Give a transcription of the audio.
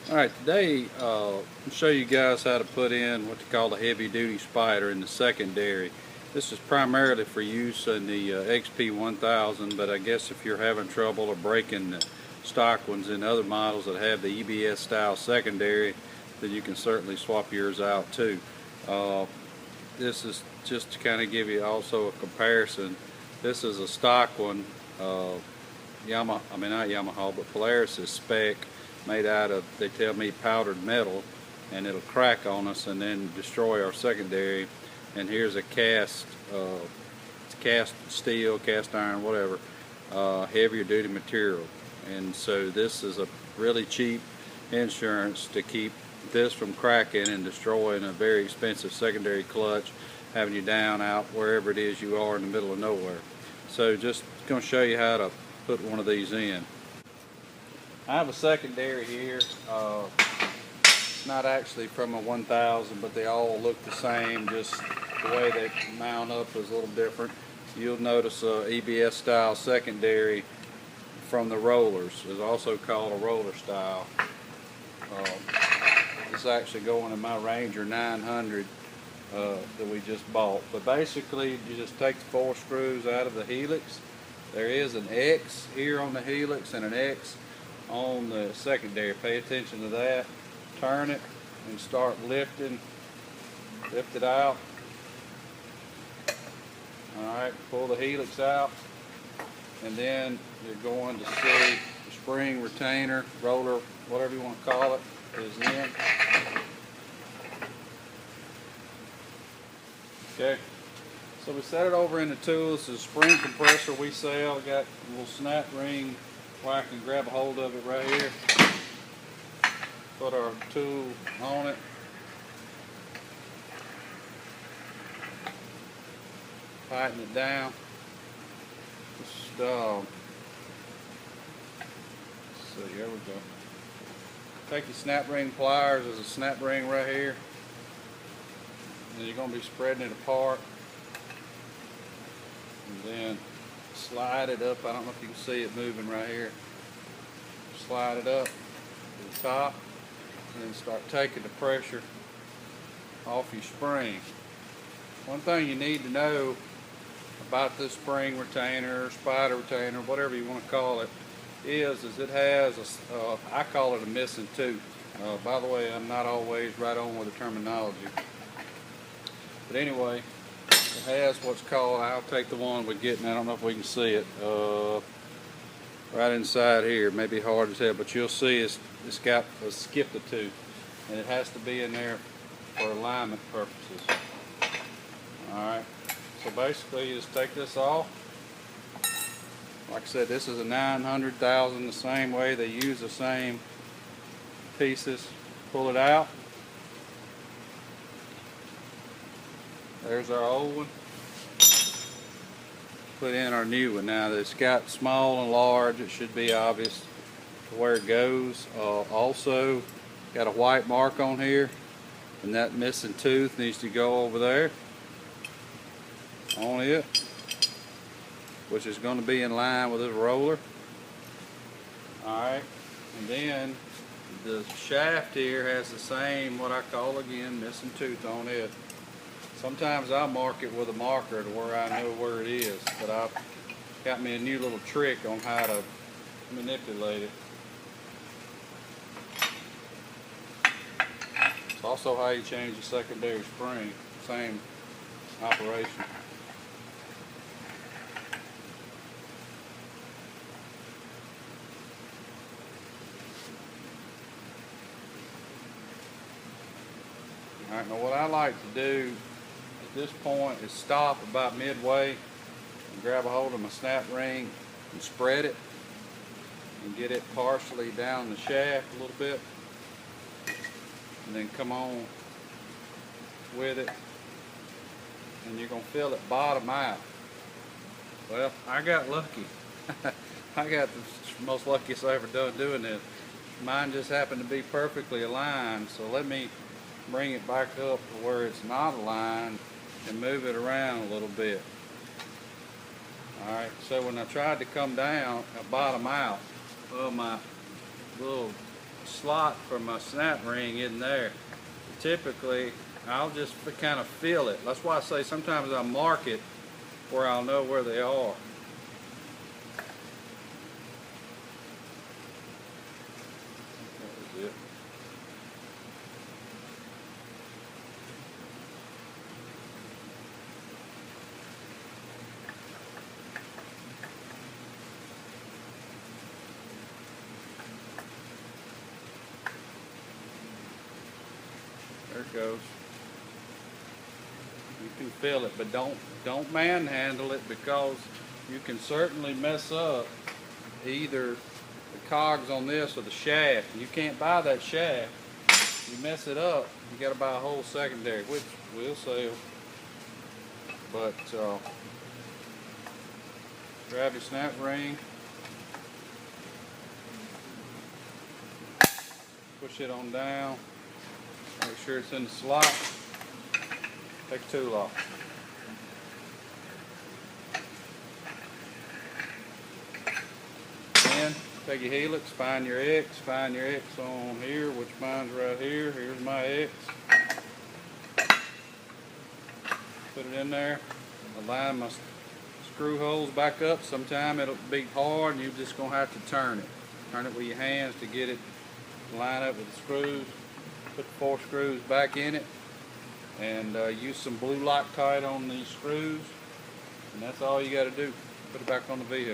Alright, today I'll show you guys how to put in what they call a heavy duty spider in the secondary. This is primarily for use in the XP1000, but I guess if you're having trouble or breaking the stock ones in other models that have the EBS style secondary, then you can certainly swap yours out too. This is just to kind of give you also a comparison. This is a stock one, not Yamaha, but Polaris is spec, made out of, they tell me, powdered metal, and it'll crack on us and then destroy our secondary. And here's a cast steel, cast iron, whatever, heavier duty material. And so this is a really cheap insurance to keep this from cracking and destroying a very expensive secondary clutch, having you down out wherever it is you are in the middle of nowhere. So just going to show you how to put one of these in. I have a secondary here. It's not actually from a 1000, but they all look the same, just the way they mount up is a little different. You'll notice a EBS style secondary from the rollers. It's also called a roller style. It's actually going in my Ranger 900 that we just bought. But basically, you just take the 4 screws out of the helix. There is an X here on the helix and an X on the secondary. Pay attention to that. Turn it and start lifting. Lift it out. Alright, pull the helix out, and then you're going to see the spring retainer, roller, whatever you want to call it, is in. Okay, so we set it over in the tool. This is a spring compressor we sell. Got a little snap ring where I can grab a hold of it right here. Put our tool on it. Tighten it down. Just, so here we go. Take your snap ring pliers. There's a snap ring right here. And you're going to be spreading it apart. And then slide it up. I don't know if you can see it moving right here. Slide it up to the top. And then start taking the pressure off your spring. One thing you need to know about this spring retainer, spider retainer, whatever you want to call it, is it has I call it a missing tooth. By the way, I'm not always right on with the terminology. But anyway, it has what's called, I'll take the one we're getting, I don't know if we can see it, right inside here. It may be hard to tell, but you'll see it's got a skip a tooth, and it has to be in there for alignment purposes. Alright, so basically you just take this off. Like I said, this is a 900,000, the same way. They use the same pieces. Pull it out. There's our old one. Put in our new one. Now it's got small and large. It should be obvious where it goes. Also got a white mark on here, and that missing tooth needs to go over there on it, which is going to be in line with this roller. Alright, and then the shaft here has the same, what I call again, missing tooth on it. Sometimes I'll mark it with a marker to where I know where it is, but I've got me a new little trick on how to manipulate it. It's also how you change the secondary spring, same operation. Alright, now what I like to do at this point is stop about midway and grab a hold of my snap ring and spread it and get it partially down the shaft a little bit, and then come on with it, and you're going to feel it bottom out. Well, I got lucky. I got the most luckiest I ever done doing this. Mine just happened to be perfectly aligned, so let me bring it back up to where it's not aligned and move it around a little bit. Alright, so when I tried to come down, I bottom out, well, my little slot for my snap ring in there. Typically, I'll just kind of feel it. That's why I say sometimes I mark it where I'll know where they are. That was it. There it goes. You can feel it, but don't manhandle it, because you can certainly mess up either the cogs on this or the shaft. You can't buy that shaft. You mess it up, you got to buy a whole secondary, which will sell. But grab your snap ring, push it on down. Make sure it's in the slot. Take the tool off. Then take your helix, find your X on here, which mine's right here. Here's my X. Put it in there. Align my screw holes back up. Sometime it'll be hard and you're just gonna have to turn it. Turn it with your hands to get it to line up with the screws. Put the 4 screws back in it, and use some blue Loctite on these screws, and that's all you got to do. Put it back on the vehicle.